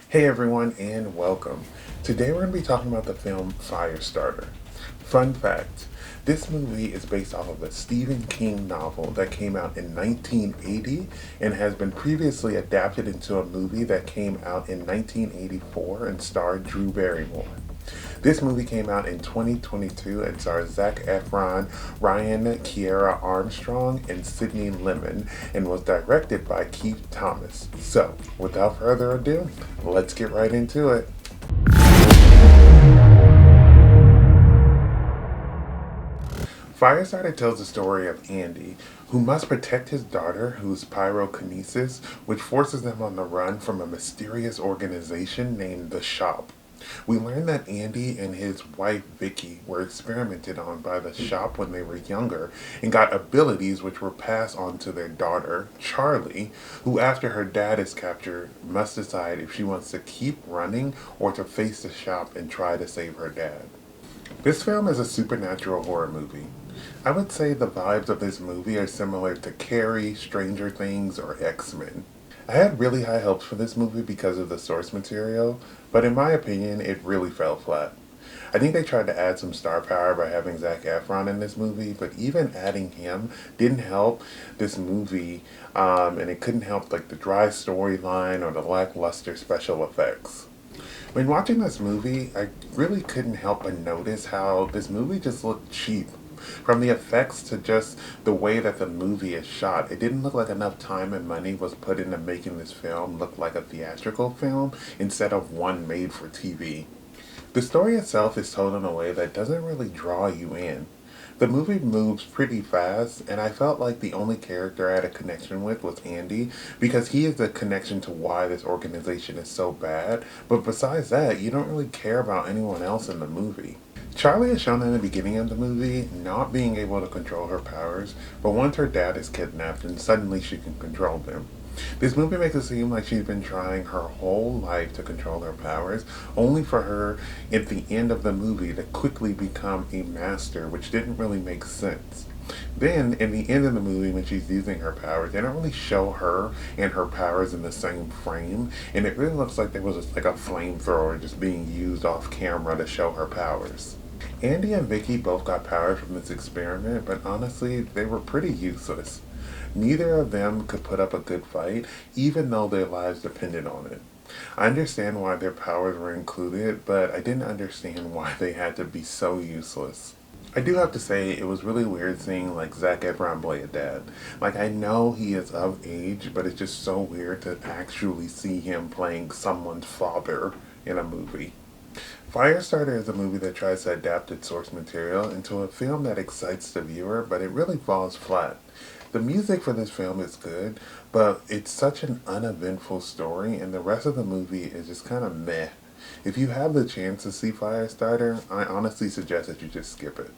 Hey everyone and welcome. Today we're going to be talking about the film Firestarter. Fun fact, this movie is based off of a Stephen King novel that came out in 1980 and has been previously adapted into a movie that came out in 1984 and starred Drew Barrymore. This movie came out in 2022 and stars Zac Efron, Ryan Kiera Armstrong, and Sydney Lemmon, and was directed by Keith Thomas. So, without further ado, let's get right into it. Firestarter tells the story of Andy, who must protect his daughter, who's pyrokinesis, which forces them on the run from a mysterious organization named the Shop. We learn that Andy and his wife Vicky were experimented on by the Shop when they were younger and got abilities which were passed on to their daughter, Charlie, who after her dad is captured must decide if she wants to keep running or to face the Shop and try to save her dad. This film is a supernatural horror movie. I would say the vibes of this movie are similar to Carrie, Stranger Things, or X-Men. I had really high hopes for this movie because of the source material, but in my opinion, it really fell flat. I think they tried to add some star power by having Zac Efron in this movie, but even adding him didn't help this movie, and it couldn't help like the dry storyline or the lackluster special effects. When watching this movie, I really couldn't help but notice how this movie just looked cheap. From the effects to just the way that the movie is shot, it didn't look like enough time and money was put into making this film look like a theatrical film instead of one made for TV. The story itself is told in a way that doesn't really draw you in. The movie moves pretty fast, and I felt like the only character I had a connection with was Andy because he is the connection to why this organization is so bad, but besides that, you don't really care about anyone else in the movie. Charlie is shown in the beginning of the movie not being able to control her powers, but once her dad is kidnapped and suddenly she can control them. This movie makes it seem like she's been trying her whole life to control her powers, only for her at the end of the movie to quickly become a master, which didn't really make sense. Then, in the end of the movie, when she's using her powers, they don't really show her and her powers in the same frame, and it really looks like there was just like a flamethrower just being used off camera to show her powers. Andy and Vicky both got powers from this experiment, but honestly, they were pretty useless. Neither of them could put up a good fight, even though their lives depended on it. I understand why their powers were included, but I didn't understand why they had to be so useless. I do have to say, it was really weird seeing like Zac Efron play a dad. Like I know he is of age, but it's just so weird to actually see him playing someone's father in a movie. Firestarter is a movie that tries to adapt its source material into a film that excites the viewer, but it really falls flat. The music for this film is good, but it's such an uneventful story, and the rest of the movie is just kind of meh. If you have the chance to see Firestarter, I honestly suggest that you just skip it.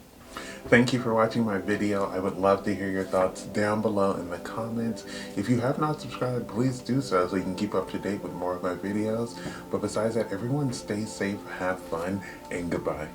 Thank you for watching my video. I would love to hear your thoughts down below in the comments. If you have not subscribed, please do so you can keep up to date with more of my videos. But besides that, everyone stay safe, have fun, and goodbye.